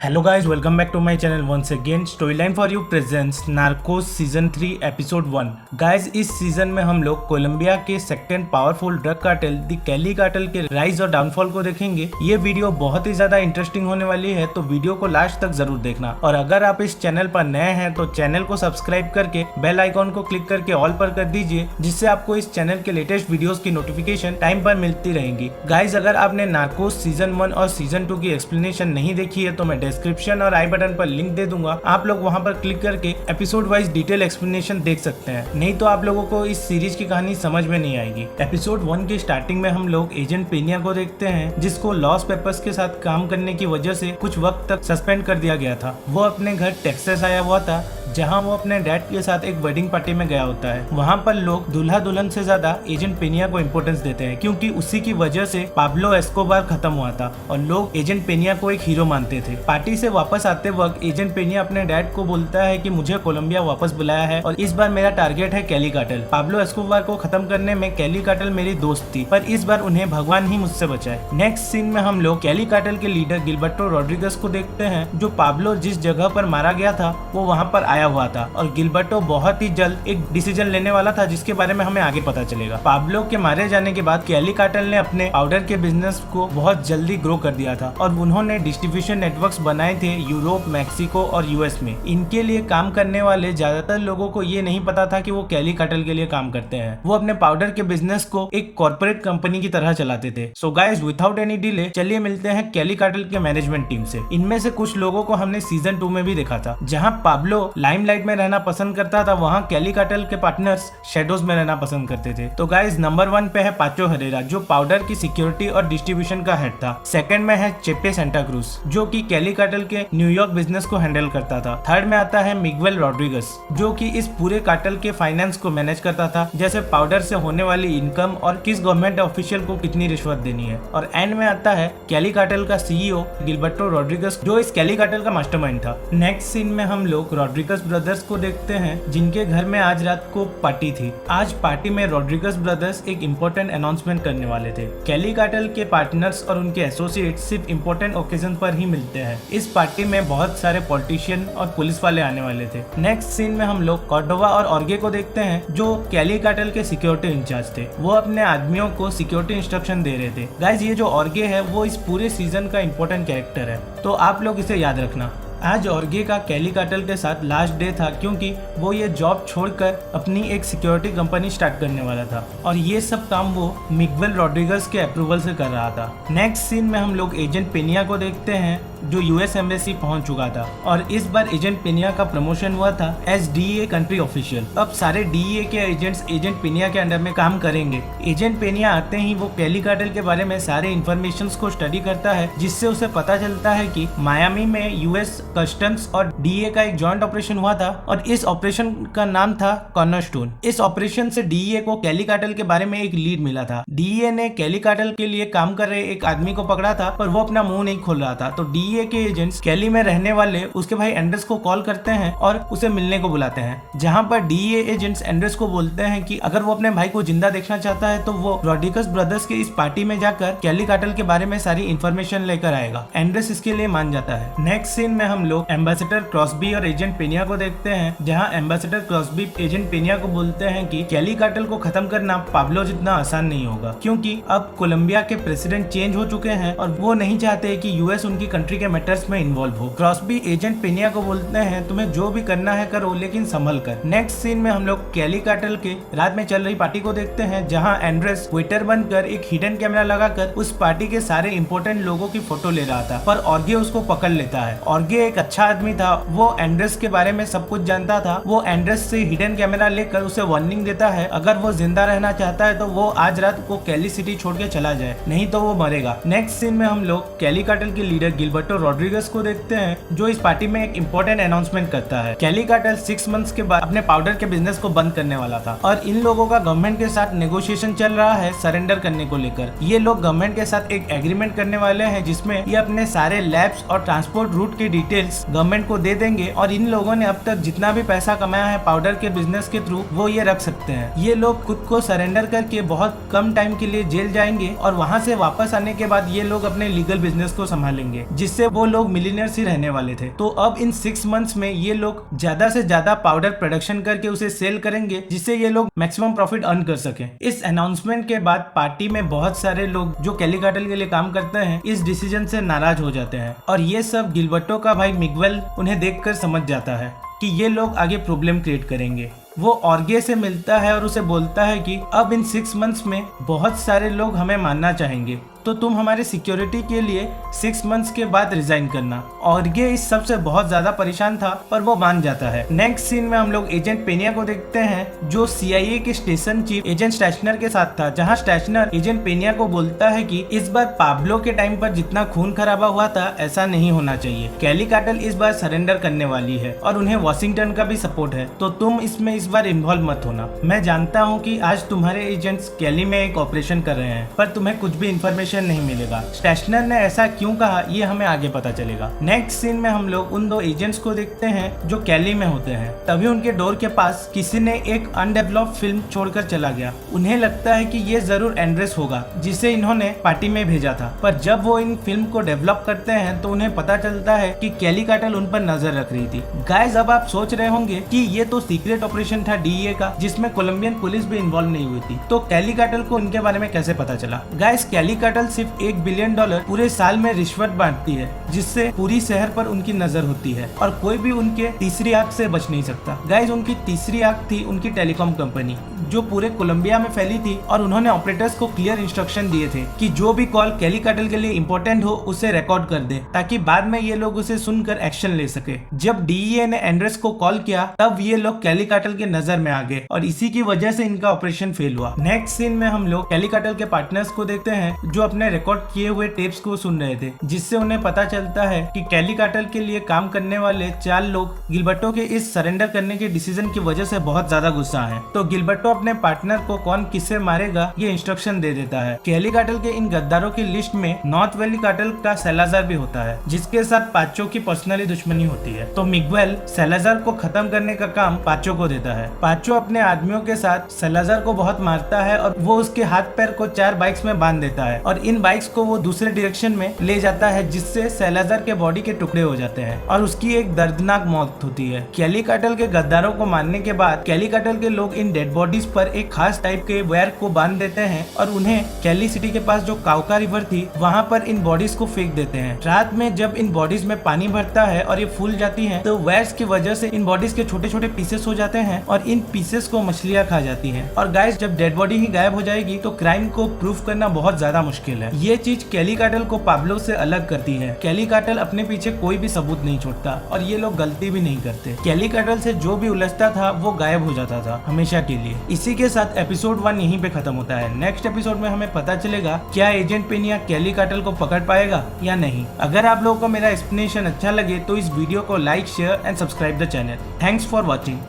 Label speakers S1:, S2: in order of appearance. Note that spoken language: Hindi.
S1: Hello guys, welcome back to my channel once again. Storyline for you presents Narcos season 3 episode 1। Guys इस सीजन में हम लोग कोलंबिया के second powerful drug cartel the Cali cartel के राइज और डाउनफॉल को देखेंगे। ये वीडियो बहुत ही ज्यादा इंटरेस्टिंग होने वाली है, तो वीडियो को लास्ट तक जरूर देखना। और अगर आप इस चैनल पर नए हैं तो चैनल को सब्सक्राइब करके बेल आइकॉन को क्लिक करके ऑल पर कर दीजिए, जिससे आपको इस चैनल के लेटेस्ट वीडियोस की नोटिफिकेशन टाइम पर मिलती रहेंगी। गाइज अगर आपने नार्कोस सीजन 1 और सीजन 2 की एक्सप्लेनेशन नहीं देखी है तो मैं डिस्क्रिप्शन और आई बटन पर लिंक दे दूंगा, आप लोग वहां पर क्लिक करके एपिसोड वाइज डिटेल एक्सप्लेनेशन देख सकते हैं। नहीं तो आप लोगों को इस सीरीज की कहानी समझ में नहीं आएगी। एपिसोड 1 की स्टार्टिंग में हम लोग एजेंट पेनिया को देखते हैं, जिसको लॉस पेपर्स के साथ काम करने की वजह से कुछ वक्त तक सस्पेंड कर दिया गया था। वो अपने घर टेक्सास आया हुआ था, जहां वो अपने डैड के साथ एक वेडिंग पार्टी में गया होता है। वहां पर लोग दूल्हा दुल्हन से ज्यादा एजेंट पेनिया को इम्पोर्टेंस देते हैं, क्योंकि उसी की वजह से पाब्लो एस्कोबार खत्म हुआ था और लोग एजेंट पेनिया को एक हीरो मानते थे। पार्टी से वापस आते वक्त एजेंट पेनिया अपने डैड को बोलता है कि मुझे कोलंबिया वापस बुलाया है और इस बार मेरा टारगेट है कैली कार्टेल। पाब्लो एस्कोबार को खत्म करने में कैली कार्टेल मेरी दोस्त थी, पर इस बार उन्हें भगवान ही मुझसे बचाए। नेक्स्ट सीन में हम लोग कैली कार्टेल के लीडर गिलबर्टो रोड्रिगेज को देखते हैं, जो पाब्लो जिस जगह पर मारा गया था वो वहाँ पर आया हुआ था और गिलबर्टो बहुत ही जल्द एक डिसीजन लेने वाला था, जिसके बारे में हमें आगे पता चलेगा। पाब्लो के मारे जाने के बाद कैली कार्टेल ने अपने पाउडर के बिजनेस को बहुत जल्दी ग्रो कर दिया था और उन्होंने डिस्ट्रीब्यूशन नेटवर्क्स बनाए थे यूरोप, मैक्सिको और यूएस में। इनके लिए काम करने वाले ज्यादातर लोगों को ये नहीं पता था कि वो कैली कार्टेल के लिए काम करते हैं। वो अपने पाउडर के बिजनेस को एक कॉर्पोरेट कंपनी की तरह चलाते थे। So guys without any delay चलिए मिलते हैं कैली कार्टेल के मैनेजमेंट टीम से। इनमें से कुछ लोगों को हमने सीजन 2 में भी देखा था। जहाँ पाब्लो लाइमलाइट में रहना पसंद करता था, वहाँ कैली कार्टेल के पार्टनर्स शेडोज में रहना पसंद करते थे। तो गाइस नंबर 1 पे है पाचो हरेरा, जो पाउडर की सिक्योरिटी और डिस्ट्रीब्यूशन का हेड था। सेकंड में है चेपे सेंटा क्रूज, जो कि कैली कार्टेल के न्यूयॉर्क बिजनेस को हैंडल करता था। थर्ड में आता है मिगुएल रोड्रिगेज, जो कि इस पूरे कार्टेल के फाइनेंस को मैनेज करता था, जैसे पाउडर से होने वाली इनकम और किस गवर्नमेंट ऑफिशियल को कितनी रिश्वत देनी है। और एंड में आता है कैली कार्टेल का सीईओ गिलबर्टो रोड्रिगेज, जो इस कैली कार्टेल का मास्टरमाइंड था। नेक्स्ट सीन में हम लोग रोड्रिगेज ब्रदर्स को देखते हैं, जिनके घर में आज रात को पार्टी थी। आज पार्टी में रोड्रिगेज ब्रदर्स एक इम्पोर्टेंट अनाउंसमेंट करने वाले थे। कैली कार्टेल के पार्टनर्स और उनके एसोसिएट सिर्फ इम्पोर्टेंट ओकेजन पर ही मिलते हैं। इस पार्टी में बहुत सारे पॉलिटिशियन और पुलिस वाले आने वाले थे। नेक्स्ट सीन में हम लोग कॉर्डोवा और ऑर्गे को देखते हैं, जो कैली कार्टेल के सिक्योरिटी इंचार्ज थे। वो अपने आदमियों को सिक्योरिटी इंस्ट्रक्शन दे रहे थे। गाइस ये जो ऑर्गे है वो इस पूरे सीजन का इम्पोर्टेंट कैरेक्टर है, तो आप लोग इसे याद रखना। आज ऑर्गे का कैली कार्टेल के साथ लास्ट डे था, क्योंकि वो ये जॉब छोड़कर अपनी एक सिक्योरिटी कंपनी स्टार्ट करने वाला था और ये सब काम वो मिगुएल रोड्रिगेज के अप्रूवल से कर रहा था। नेक्स्ट सीन में हम लोग एजेंट पेनिया को देखते हैं, जो यूएस एम्बेसी पहुंच चुका था और इस बार एजेंट पेनिया का प्रमोशन हुआ था एज डीईए कंट्री ऑफिशियल। अब सारे डीईए के एजेंट्स एजेंट पेनिया के अंडर में काम करेंगे। एजेंट पेनिया आते ही वो कैली कार्टेल के बारे में सारे इन्फॉर्मेशंस को स्टडी करता है, जिससे उसे पता चलता है कि मायामी में यूएस कस्टम्स और डीईए का एक जॉइंट ऑपरेशन हुआ था और इस ऑपरेशन का नाम था कॉर्नरस्टोन। इस ऑपरेशन से डीईए को कैली कार्टेल के बारे में एक लीड मिला था। डीईए ने कैली कार्टेल के लिए काम कर रहे एक आदमी को पकड़ा था, पर वो अपना मुंह नहीं खोल रहा था। तो डीईए के एजेंट्स कैली में रहने वाले उसके भाई एंड्रेस को कॉल करते हैं और उसे मिलने को बुलाते हैं, जहां पर डीईए एजेंट्स एंड्रेस को बोलते हैं कि अगर वो अपने भाई को जिंदा देखना चाहता है तो वो रोड्रिगेज ब्रदर्स के इस पार्टी में जाकर कैली कार्टेल के बारे में सारी इन्फॉर्मेशन लेकर आएगा। एंड्रेस इसके लिए मान जाता है। नेक्स्ट सीन में हम लोग एम्बेसडर क्रॉसबी और एजेंट पेनिया को देखते हैं, जहां एम्बेसडर क्रॉसबी एजेंट पेनिया को बोलते हैं कि कैली कार्टेल को खत्म करना पाब्लो जितना आसान नहीं होगा, क्योंकि अब कोलंबिया के प्रेसिडेंट चेंज हो चुके हैं और वो नहीं चाहते कि यूएस उनकी कंट्री के मैटर्स में इन्वॉल्व हो। क्रॉसबी एजेंट पेनिया को बोलते हैं तुम्हें जो भी करना है करो, लेकिन संभल कर। नेक्स्ट सीन में हम लोग कैली कार्टेल के रात में चल रही पार्टी को देखते हैं, जहां एंड्रेस वेटर बनकर एक हिडन कैमरा लगाकर उस पार्टी के सारे इंपॉर्टेंट लोगों की फोटो ले रहा था, पर ऑर्गे उसको पकड़ लेता है। ऑर्गे एक अच्छा आदमी था, वो एंड्रेस के बारे में सब कुछ जानता था। वो एंड्रेस से हिडन कैमरा लेकर उसे वार्निंग देता है, अगर वो जिंदा रहना चाहता है तो वो आज रात को कैली सिटी छोड़ के चला जाए, नहीं तो वो मरेगा। नेक्स्ट सीन में हम लोग कैली कार्टेल के लीडर गिलबर्टो रोड्रिगेज को देखते हैं, जो इस पार्टी में एक इम्पोर्टेंट अनाउंसमेंट करता है। कैली कार्टेल 6 मंथ्स के बाद अपने पाउडर के बिजनेस को बंद करने वाला था और इन लोगों का गवर्नमेंट के साथ नेगोशिएशन चल रहा है सरेंडर करने को लेकर। ये लोग गवर्नमेंट के साथ एक एग्रीमेंट करने वाले हैं, जिसमें ये अपने सारे लैब्स और ट्रांसपोर्ट रूट की डिटेल्स गवर्नमेंट को दे दे देंगे और इन लोगों ने अब तक जितना भी पैसा कमाया है पाउडर के बिजनेस के थ्रू वो ये रख सकते हैं। ये लोग खुद को सरेंडर करके बहुत कम टाइम के लिए जेल जाएंगे और वहाँ से वापस आने के बाद ये लोग अपने लीगल बिजनेस को संभालेंगे, जिससे वो लोग मिलियनर्स ही रहने वाले थे। तो अब इन 6 मंथ्स में ये लोग ज्यादा से ज्यादा पाउडर प्रोडक्शन करके उसे सेल करेंगे, जिससे ये लोग मैक्सिमम प्रॉफिट अर्न कर सके। इस अनाउंसमेंट के बाद पार्टी में बहुत सारे लोग जो कैली कार्टेल के लिए काम करते हैं इस डिसीजन से नाराज हो जाते हैं और ये सब गिलबर्टो का भाई मिगुएल उन्हें देखकर समझ जाता है कि ये लोग आगे प्रॉब्लम क्रिएट करेंगे। वो ऑर्गे से मिलता है और उसे बोलता है कि अब इन 6 मंथ्स में बहुत सारे लोग हमें मानना चाहेंगे, तो तुम हमारे सिक्योरिटी के लिए 6 मंथ्स के बाद रिजाइन करना। ऑर्गे इस सब से बहुत ज्यादा परेशान था पर वो मान जाता है। नेक्स्ट सीन में हम लोग एजेंट पेनिया को देखते हैं जो CIA के स्टेशन चीफ एजेंट स्टैशनर के साथ था, जहां स्टैशनर एजेंट पेनिया को बोलता है कि इस बार पाब्लो के टाइम पर जितना खून खराबा हुआ था ऐसा नहीं होना चाहिए। कैली कार्टेल इस बार सरेंडर करने वाली है और उन्हें वॉशिंगटन का भी सपोर्ट है, तो तुम इसमें इस बार इन्वॉल्व मत होना। मैं जानता हूँ कि आज तुम्हारे एजेंट्स कैली में एक ऑपरेशन कर रहे हैं पर तुम्हें कुछ भी इन्फॉर्मेशन नहीं मिलेगा। स्टैशनर ने ऐसा क्यों कहा ये हमें आगे पता चलेगा। नेक्स्ट सीन में हम लोग उन 2 एजेंट्स को देखते हैं जो कैली में होते हैं। तभी उनके डोर के पास किसी ने एक अनडेवलप्ड फिल्म छोड़कर चला गया। उन्हें लगता है कि ये जरूर एंड्रेस होगा जिसे इन्होंने पार्टी में भेजा था, पर जब वो इन फिल्म को डेवलप करते हैं तो उन्हें पता चलता है कि कैली कार्टेल उन पर नजर रख रही थी। गाइस अब आप सोच रहे होंगे कि ये तो सीक्रेट ऑपरेशन था DEA का जिसमें कोलंबियन पुलिस भी इन्वॉल्व नहीं हुई थी, तो कैली कार्टेल को इनके बारे में कैसे पता चला। गाइस कैली कार्टेल सिर्फ $1 बिलियन पूरे साल में रिश्वत बांटती है, जिससे पूरी शहर पर उनकी नजर होती है और कोई भी उनके तीसरी आंख से बच नहीं सकता। गाइस उनकी तीसरी आंख थी उनकी टेलीकॉम कंपनी जो पूरे कोलंबिया में फैली थी और उन्होंने ऑपरेटर्स को क्लियर इंस्ट्रक्शन दिए थे कि जो भी कॉल कैली कार्टेल के लिए इम्पोर्टेंट हो उसे रिकॉर्ड कर दे ताकि बाद में ये लोग उसे सुनकर एक्शन ले सके। जब DEA ने एंड्रेस को कॉल किया तब ये लोग कैली कार्टेल के नजर में आ गए और इसी की वजह से इनका ऑपरेशन फेल हुआ। नेक्स्ट सीन में हम लोग कैली कार्टेल के पार्टनर्स को देखते हैं जो अपने रिकॉर्ड किए हुए टेप्स को सुन रहे थे, जिससे उन्हें पता चलता है कि कैली कार्टेल के लिए काम करने वाले 4 लोग गिलबर्टो के इस सरेंडर करने के डिसीजन की वजह से बहुत ज्यादा गुस्सा हैं। तो गिलबर्टो अपने पार्टनर को कौन किससे मारेगा ये इंस्ट्रक्शन दे देता है। कैली कार्टेल के इन गद्दारों की लिस्ट में नॉर्थ वैली कार्टेल का सैलाजार भी होता है जिसके साथ पाचो की पर्सनली दुश्मनी होती है। तो मिगुएल सैलाजार को खत्म करने का काम पाचो को देता है। पाचो अपने आदमियों के साथ सैलाजार को बहुत मारता है और वो उसके हाथ पैर को 4 बाइक्स में बांध देता है और इन बाइक्स को वो दूसरे डायरेक्शन में ले जाता है, जिससे सैलाजार के बॉडी के टुकड़े हो जाते हैं और उसकी एक दर्दनाक मौत होती है। कैली कार्टेल के गद्दारों को मारने के बाद कैली कार्टेल के लोग इन डेड बॉडीज पर एक खास टाइप के वायर को बांध देते हैं और उन्हें कैली सिटी के पास जो काउका रिवर थी वहाँ पर इन बॉडीज को फेंक देते हैं। रात में जब इन बॉडीज में पानी भरता है और ये फूल जाती है तो वायर्स की वजह से इन बॉडीज के छोटे छोटे पीसेस हो जाते हैं और इन पीसेस को मछलियाँ खा जाती हैं। और गाइस जब डेड बॉडी ही गायब हो जाएगी तो क्राइम को प्रूफ करना बहुत ज्यादा मुश्किल है। ये चीज कैली कार्टेल को पाब्लो से अलग करती है। कैली कार्टेल अपने पीछे कोई भी सबूत नहीं छोड़ता और ये लोग गलती भी नहीं करते। कैली कार्टेल से जो भी उलझता था वो गायब हो जाता था हमेशा के लिए। इसी के साथ एपिसोड 1 यहीं पे खत्म होता है। नेक्स्ट एपिसोड में हमें पता चलेगा क्या एजेंट पेनिया कैली कार्टेल को पकड़ पाएगा या नहीं। अगर आप लोगों को मेरा एक्सप्लेनेशन अच्छा लगे तो इस वीडियो को like, share and subscribe the channel. Thanks for watching.